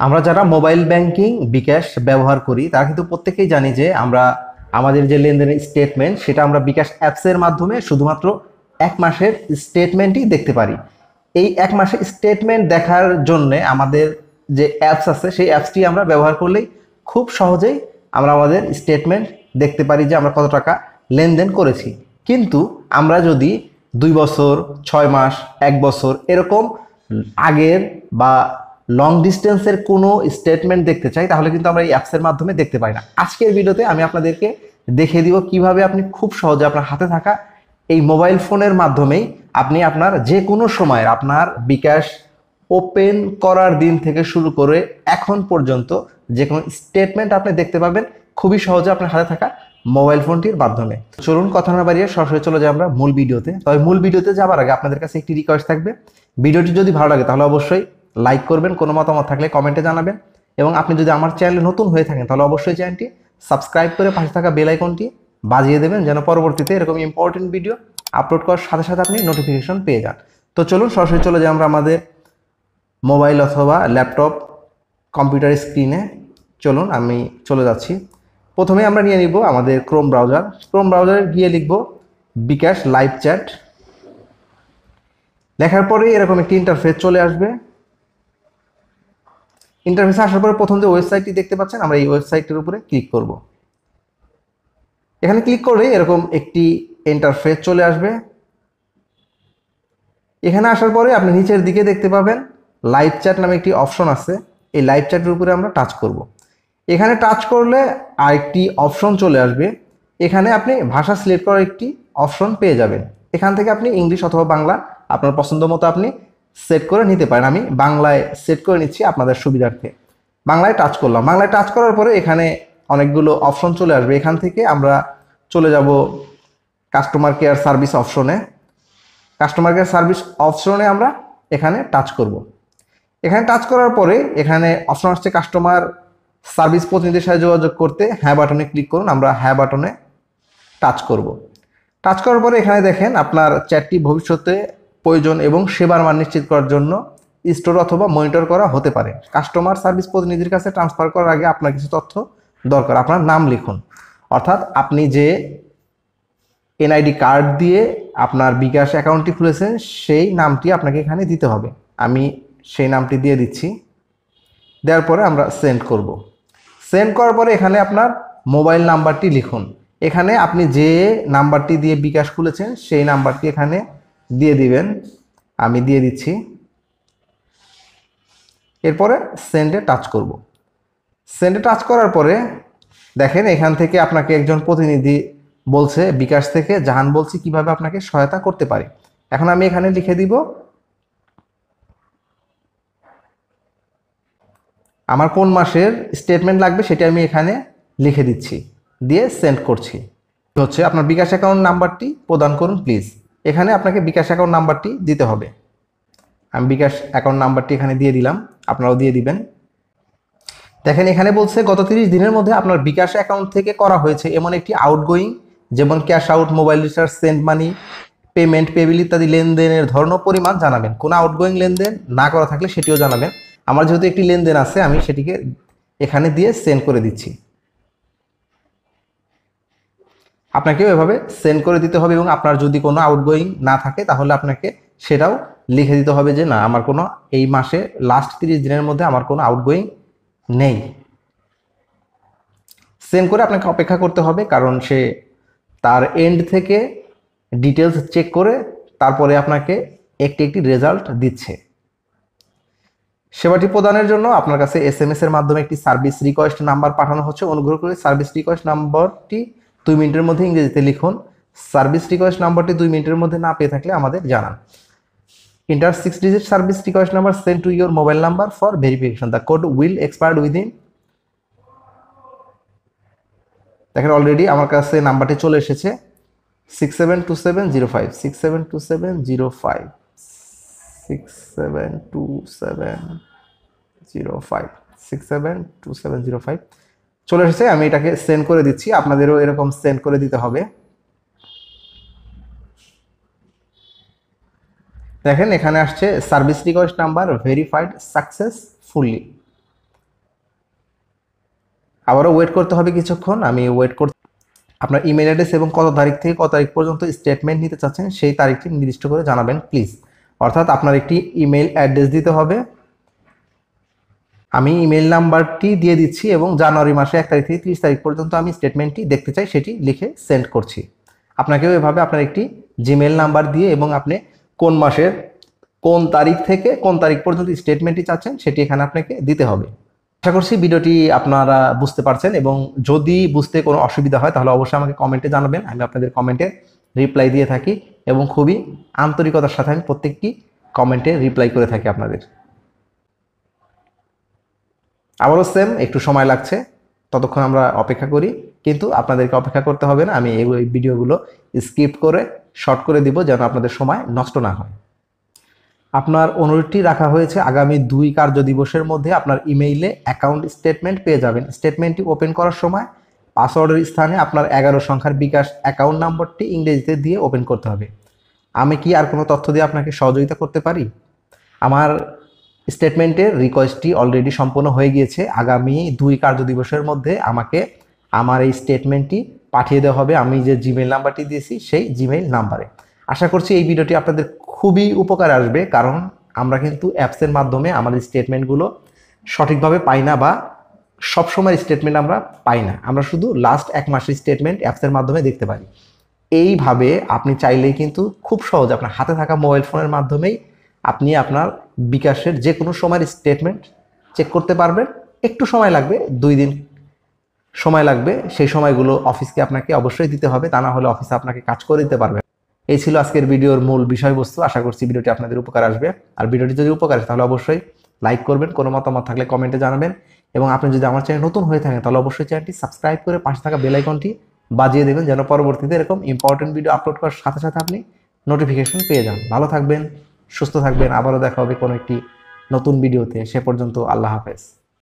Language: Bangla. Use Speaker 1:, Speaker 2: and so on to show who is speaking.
Speaker 1: আমরা যারা মোবাইল ব্যাংকিং বিকাশ ব্যবহার করি তারা কিন্তু প্রত্যেকেই জানি যে আমরা আমাদের যে লেনদেনের স্টেটমেন্ট সেটা আমরা বিকাশ অ্যাপসের মাধ্যমে শুধুমাত্র এক মাসের স্টেটমেন্টই দেখতে পারি। এই এক মাসের স্টেটমেন্ট দেখার জন্য আমাদের যে অ্যাপস আছে সেই অ্যাপসটি আমরা ব্যবহার করলেই খুব সহজেই আমরা আমাদের স্টেটমেন্ট দেখতে পারি যে আমরা কত টাকা লেনদেন করেছি। কিন্তু আমরা যদি 2 বছর, 6 মাস, 1 বছর এরকম আগের বা লং ডিস্টেন্সের কোনো স্টেটমেন্ট দেখতে চাই তাহলে কিন্তু আমরা এই অ্যাপসের মাধ্যমে দেখতে পাই না। আজকের ভিডিওতে আমি আপনাদেরকে দেখিয়ে দিব কিভাবে আপনি খুব সহজে আপনার হাতে থাকা এই মোবাইল ফোনের মাধ্যমেই আপনি আপনার যে কোনো সময়ের আপনার বিকাশ ওপেন করার দিন থেকে শুরু করে এখন পর্যন্ত যে কোনো স্টেটমেন্ট আপনি দেখতে পাবেন খুবই সহজে আপনার হাতে থাকা মোবাইল ফোনটির মাধ্যমে। চলুন কথা না বাড়িয়ে সরাসরি চলে যাই আমরা মূল ভিডিওতে। তবে মূল ভিডিওতে যাবার আগে আপনাদের কাছে একটি রিকোয়েস্ট থাকবে, ভিডিওটি যদি ভালো লাগে তাহলে অবশ্যই লাইক করবেন, কোনো মতামত থাকলে কমেন্টে জানাবেন, এবং আপনি যদি আমার চ্যানেলে নতুন হয়ে থাকেন তাহলে অবশ্যই চ্যানেলটি সাবস্ক্রাইব করে পাশে থাকা বেল আইকনটি বাজিয়ে দেবেন যেন পরবর্তীতে এরকম ইম্পর্টেন্ট ভিডিও আপলোড করার সাথে সাথে আপনি নোটিফিকেশন পেয়ে যান। তো চলুন সরাসরি চলে যাই আমরা আমাদের মোবাইল অথবা ল্যাপটপ কম্পিউটার স্ক্রিনে। চলুন আমি চলে যাচ্ছি। প্রথমে আমরা নিয়ে নিব আমাদের ক্রোম ব্রাউজারে গিয়ে লিখব বিকাশ লাইভ চ্যাট। লেখার পরেই এরকম একটি ইন্টারফেস চলে আসবে। ইন্টারফেসে আসার পরে প্রথম যে ওয়েবসাইটটি দেখতে পাচ্ছেন আমরা এই ওয়েবসাইটের উপরে ক্লিক করব। এখানে ক্লিক করলে এরকম একটি ইন্টারফেস চলে আসবে। এখানে আসার পরে আপনি নিচের দিকে দেখতে পাবেন লাইভ চ্যাট নামে একটি অপশন আছে। এই লাইভ চ্যাটের উপরে আমরা টাচ করব। এখানে টাচ করলে আরেকটি অপশন চলে আসবে। এখানে আপনি ভাষা সিলেক্ট করার একটি অপশন পেয়ে যাবেন। এখান থেকে আপনি ইংলিশ অথবা বাংলা আপনার পছন্দ মতো আপনি সেট করে নিতে পারেন। আমি বাংলায় সেট করে নিচ্ছি আপনাদের সুবিধার্থে। বাংলায় টাচ করলাম। বাংলায় টাচ করার পরে এখানে অনেকগুলো অপশন চলে আসবে। এখান থেকে আমরা চলে যাব কাস্টমার কেয়ার সার্ভিস অপশনে। কাস্টমার কেয়ার সার্ভিস অপশনে আমরা এখানে টাচ করব। এখানে টাচ করার পরে এখানে অপশন আসছে কাস্টমার সার্ভিস প্রতিনিধির সাথে যোগাযোগ করতে হ্যাঁ বাটনে ক্লিক করুন। আমরা হ্যাঁ বাটনে টাচ করব। টাচ করার পরে এখানে দেখেন আপনার চ্যাটটি ভবিষ্যতে প্রয়োজন এবং সেবার মান নিশ্চিত করার জন্য স্টোর অথবা মনিটর করা হতে পারে। কাস্টমার সার্ভিস প্রতিনিধির কাছে ট্রান্সফার করার আগে আপনার কিছু তথ্য দরকার। আপনার নাম লিখুন, অর্থাৎ আপনি যে এনআইডি কার্ড দিয়ে আপনার বিকাশ অ্যাকাউন্টটি খুলেছেন সেই নামটি আপনাকে এখানে দিতে হবে। আমি সেই নামটি দিয়ে দিচ্ছি। দেওয়ার পরে আমরা সেন্ড করব। সেন্ড করার পরে এখানে আপনার মোবাইল নাম্বারটি লিখুন। এখানে আপনি যে নাম্বারটি দিয়ে বিকাশ খুলেছেন সেই নাম্বারটি এখানে দিয়ে দিবেন। আমি দিয়ে দিচ্ছি। এরপরে সেন্ডে টাচ করব। সেন্ডে টাচ করার পরে দেখেন এখান থেকে আপনাকে একজন প্রতিনিধি বলছে বিকাশ থেকে, জাহান বলছি কিভাবে আপনাকে সহায়তা করতে পারি। এখন আমি এখানে লিখে দিব আমার কোন মাসের স্টেটমেন্ট লাগবে সেটা আমি এখানে লিখে দিচ্ছি, দিয়ে সেন্ড করছি। হচ্ছে আপনার বিকাশ অ্যাকাউন্ট নাম্বারটি প্রদান করুন প্লিজ। এখানে আপনাকে বিকাশ অ্যাকাউন্ট নাম্বারটি দিতে হবে। আমি বিকাশ অ্যাকাউন্ট নাম্বারটি এখানে দিয়ে দিলাম, আপনারাও দিয়ে দিবেন। দেখেন এখানে বলছে গত 30 দিনের মধ্যে আপনার বিকাশ অ্যাকাউন্ট থেকে করা হয়েছে এমন একটি আউটগোয়িং, যেমন cash out, mobile recharge, send money, payment, payable ইত্যাদি লেনদেনের ধরন ও পরিমাণ জানাবেন। কোনো আউটগোয়িং লেনদেন না করা থাকলে সেটিও জানাবেন। আমার যেহেতু একটি লেনদেন আছে আমি সেটিকে এখানে দিয়ে সেন্ড করে দিচ্ছি। আপনাকেও এভাবে সেন্ড করে দিতে হবে, এবং আপনার যদি কোনো আউটগোয়িং না থাকে তাহলে আপনাকে সেটাও লিখে দিতে হবে যে না আমার কোনো এই মাসে লাস্ট 30 দিনের মধ্যে আমার কোনো আউটগোয়িং নেই। সেন্ড করে আপনাকে অপেক্ষা করতে হবে, কারণ সে তার এন্ড থেকে ডিটেলস চেক করে তারপরে আপনাকে একটি একটি রেজাল্ট দিচ্ছে। সেবাটি প্রদানের জন্য আপনার কাছে SMS এর মাধ্যমে একটি সার্ভিস রিকোয়েস্ট নাম্বার পাঠানো হচ্ছে। অনুগ্রহ করে সার্ভিস রিকোয়েস্ট নাম্বারটি 2 মিনিটের মধ্যে ইংরেজিতে লিখুন। সার্ভিস রিকোয়েস্ট নাম্বারটি 2 মিনিটের মধ্যে না পেয়ে থাকলে আমাদের জানান। Enter 6 digit service request number sent to your mobile number for verification. The code will expire within। দেখেন অলরেডি আমার কাছে নাম্বারটি চলে এসেছে 672705 672705 672705 চলে এসেছে। আমি এটাকে সেন্ড করে দিচ্ছি, আপনাদেরও এরকম সেন্ড করে দিতে হবে। দেখেন এখানে আসছে service request number verified successfully. আবারও ওয়েট করতে হবে কিছুক্ষণ। আমি ওয়েট করতে আপনার ইমেল অ্যাড্রেস এবং কত তারিখ থেকে কত তারিখ পর্যন্ত স্টেটমেন্ট নিতে চাচ্ছেন সেই তারিখটি নির্দিষ্ট করে জানাবেন প্লিজ। অর্থাৎ আপনার একটি ইমেল অ্যাড্রেস দিতে হবে। আমি ইমেল নাম্বারটি দিয়ে দিচ্ছি এবং জানুয়ারি মাসে 1 তারিখ থেকে 30 তারিখ পর্যন্ত আমি স্টেটমেন্টটি দেখতে চাই, সেটি লিখে সেন্ড করছি। আপনাকেও এভাবে আপনার একটি জিমেল নাম্বার দিয়ে এবং আপনি কোন মাসের কোন তারিখ থেকে কোন তারিখ পর্যন্ত স্টেটমেন্টটি চাচ্ছেন সেটি এখানে আপনাকে দিতে হবে। আশা করছি ভিডিওটি আপনারা বুঝতে পারছেন, এবং যদি বুঝতে কোনো অসুবিধা হয় তাহলে অবশ্যই আমাকে কমেন্টে জানাবেন। আমি আপনাদের কমেন্টে রিপ্লাই দিয়ে থাকি এবং খুবই আন্তরিকতার সাথে আমি প্রত্যেকটি কমেন্টে রিপ্লাই করে থাকি আপনাদের। আবারও সেম একটু সময় লাগছে, ততক্ষণ আমরা অপেক্ষা করি, কিন্তু আপনাদেরকে অপেক্ষা করতে হবে না। আমি এই ভিডিওগুলো স্কিপ করে শর্ট করে দিব যেন আপনাদের সময় নষ্ট না হয়। আপনার অনুরোধটি রাখা হয়েছে, আগামী 2 কার্য দিবসের মধ্যে আপনার ইমেইলে অ্যাকাউন্ট স্টেটমেন্ট পেয়ে যাবেন। স্টেটমেন্টটি ওপেন করার সময় পাসওয়ার্ডের স্থানে আপনার 11 সংখ্যার বিকাশ অ্যাকাউন্ট নাম্বারটি ইংরেজিতে দিয়ে ওপেন করতে হবে। আমি কি আর কোনো তথ্য দিয়ে আপনাকে সহযোগিতা করতে পারি? আমার স্টেটমেন্টের রিকোয়েস্টটি অলরেডি সম্পন্ন হয়ে গিয়েছে। আগামী 2 কার্য দিবসের মধ্যে আমাকে আমার এই স্টেটমেন্টটি পাঠিয়ে দেওয়া হবে আমি যে জিমেইল নাম্বারটি দিয়েছি সেই জিমেইল নাম্বারে। আশা করছি এই ভিডিওটি আপনাদের খুবই উপকারে আসবে, কারণ আমরা কিন্তু অ্যাপসের মাধ্যমে আমাদের স্টেটমেন্টগুলো সঠিকভাবে পাই না, বা সবসময় স্টেটমেন্ট আমরা পাই না। আমরা শুধু লাস্ট 1 মাসের স্টেটমেন্ট অ্যাপসের মাধ্যমে দেখতে পারি। এইভাবে আপনি চাইলেই কিন্তু খুব সহজ আপনার হাতে থাকা মোবাইল ফোনের মাধ্যমেই আপনি আপনার বিকাশের যে কোনো সময়ের স্টেটমেন্ট চেক করতে পারবেন। একটু সময় লাগবে, 2 দিন সময় লাগবে। সেই সময়গুলো অফিসকে আপনাকে অবশ্যই দিতে হবে, তা না হলে অফিসে আপনাকে কাজ করে দিতে পারবে। এই ছিল আজকের ভিডিওর মূল বিষয়বস্তু। আশা করছি ভিডিওটি আপনাদের উপকার আসবে। আর ভিডিওটি যদি উপকার আসে তাহলে অবশ্যই লাইক করবেন, কোনো মতামত থাকলে কমেন্টে জানাবেন, এবং আপনি যদি আমার চ্যানেল নতুন হয়ে থাকেন তাহলে অবশ্যই চ্যানেলটি সাবস্ক্রাইব করে পাশে থাকা বেল আইকনটি বাজিয়ে দেবেন, যেন পরবর্তীতে এরকম ইম্পর্টেন্ট ভিডিও আপলোড করার সাথে সাথে আপনি নোটিফিকেশন পেয়ে যান। ভালো থাকবেন, সুস্থ থাকবেন। আবারও দেখা হবে কোনো একটি নতুন ভিডিওতে। সে পর্যন্ত আল্লাহ হাফেজ।